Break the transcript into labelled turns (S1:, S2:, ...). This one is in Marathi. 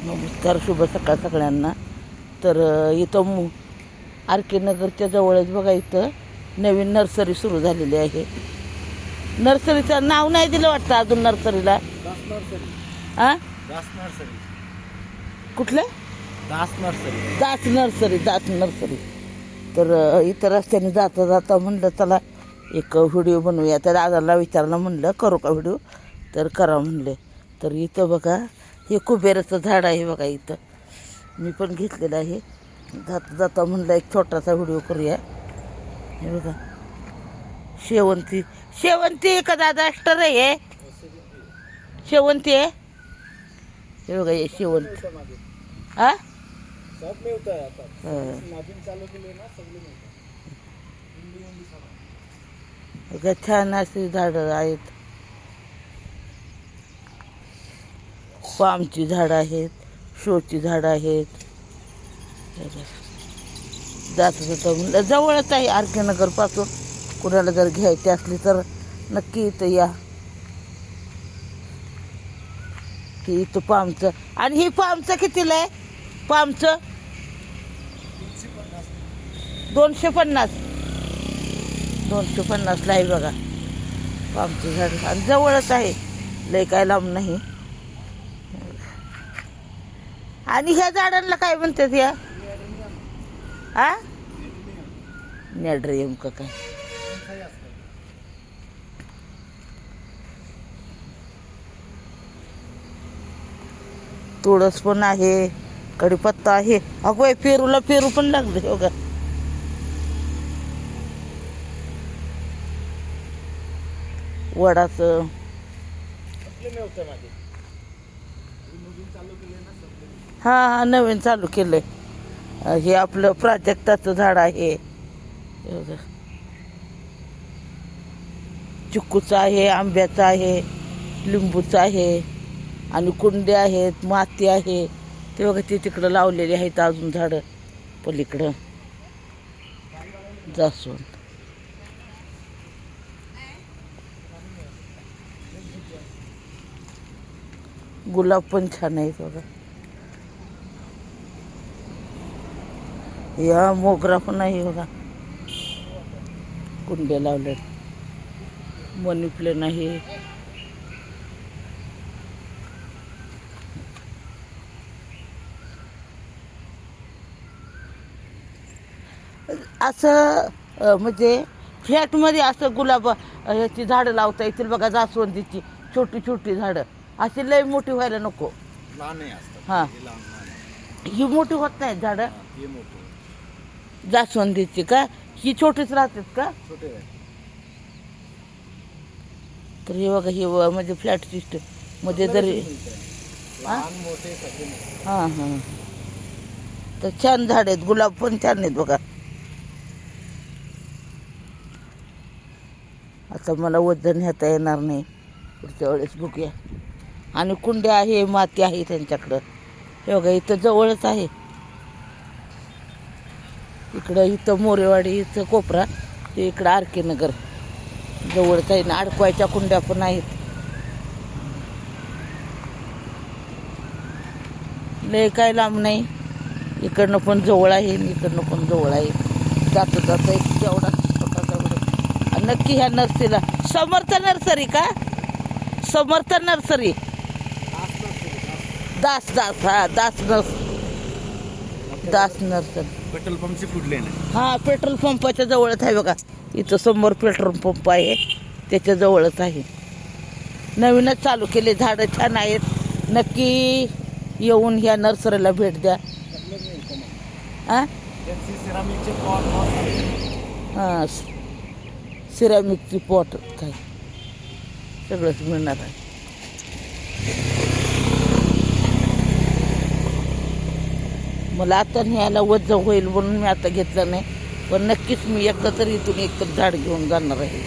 S1: नमस्कार, शुभ सकाळ सगळ्यांना. तर इथं आर के नगरच्या जवळच बघा इथं नवीन नर्सरी सुरू झालेली आहे. नर्सरीचं नाव नाही दिलं वाटतं अजून नर्सरीला.
S2: दास नर्सरी.
S1: हां,
S2: दास नर्सरी.
S1: कुठलं?
S2: Das nursery.
S1: Das nursery, Das nursery. तर इथं रस्त्याने जाता जाता म्हणलं चला एक व्हिडिओ बनवूया. त्या दादाला विचारलं, म्हणलं करू का व्हिडिओ, तर करा म्हणले. तर इथं बघा हे कुबेराचं झाड आहे बघा. इथं मी पण घेतलेलं आहे. जाता जाता म्हणलं एक छोटासा व्हिडिओ करूया. हे बघा शेवंती. शेवंती का दादा एक्स्टर आहे? शेवंती आहे. हे बघा हे शेवंती. हां,
S2: सब मिळत आहे आता. नवीन चालू केले ना, सगळे मिळतात.
S1: बघा छान अशी झाडं आहेत. पामची झाडं आहेत, शोची झाडं आहेत. जाता जाता म्हणलं जवळच आहे आर के नगरपासून. कुणाला जर घ्यायची असली तर नक्की इथं या. की इथं पामचं. आणि ही पामचं कितीला आहे? पामचं 250. 250ला आहे बघा पामचं झाड. आणि जवळच आहे, लय काय लांब नाही. आणि ह्या झाडांना काय म्हणतात या? आ, नॅड्रियम का काय? तुळस पण आहे, कडीपत्ता आहे. अगो पेरूला पेरू पण लागले बघा. वडाचं. हां हां, नवीन चालू केलंय. हे आपलं प्राजक्ताचं झाड आहे. हे बघा चिक्कूचं आहे, आंब्याचं आहे, लिंबूचं आहे. आणि कुंड्या आहेत, माती आहे. ते बघा ते तिकडं लावलेली आहेत अजून झाडं. पलीकडं जास्वंद. गुलाब पण छान आहेत बघा. या मोगरा पण आहे बघा, कुंड्या लावल्यात. मनी प्लॅन आहे. असं म्हणजे फ्लॅटमध्ये असं गुलाब ह्याची झाडं लावता येतील बघा. जास्वंदीची छोटी छोटी झाडं. अशी लय मोठी व्हायला नको.
S2: लहान नाही असतात.
S1: हां,
S2: हे लहान लहान.
S1: ही मोठी होत नाहीत झाडं.
S2: हे मोठे
S1: जास्वंदीची का? ही छोटीच राहतात का?
S2: छोटे आहे.
S1: तर हे बघा हे म्हणजे फ्लॅट सिस्टम मध्ये जरी.
S2: लहान मोठे सगळे मिळतात.
S1: हां हां, तर छान झाड आहेत. गुलाब पण छान आहेत बघा. आता मला वजन न्याता येणार नाही, पुढच्या वेळेस बघूया. आणि कुंड्या आहे, माती आहे त्यांच्याकडं. हे बघा इथं जवळच आहे. इकडं इथं मोरेवाडी इथं कोपरा, ते इकडं आर के नगर जवळच आहे ना. अडकवायच्या कुंड्या पण आहेत. लय काय लांब नाही. इकडनं पण जवळ आहे आणि इकडनं पण जवळ आहे. जाता जाता एक तेवढा छोटासा व्हिडिओ. आणि नक्की ह्या नर्सरीला. समर्थ नर्सरी का? समर्थ नर्सरी. दास दास हा दास नर्सरी.
S2: पेट्रोल पंपची पुढले नाही.
S1: हां, पेट्रोल पंपाच्या जवळच आहे बघा. इथं समोर पेट्रोल पंप आहे, त्याच्या जवळच आहे. नवीनच चालू केले. झाडं छान आहेत. नक्की येऊन ह्या नर्सरीला भेट द्या. हां
S2: सिरामिकचे पॉट.
S1: हां, सिरामिकची पॉट काय सगळंच मिळणार आहे. मला आता न्यायला वज्ज होईल म्हणून मी आता घेतलं नाही. पण नक्कीच मी एकदा तरी इथून एक तर झाड घेऊन जाणार आहे.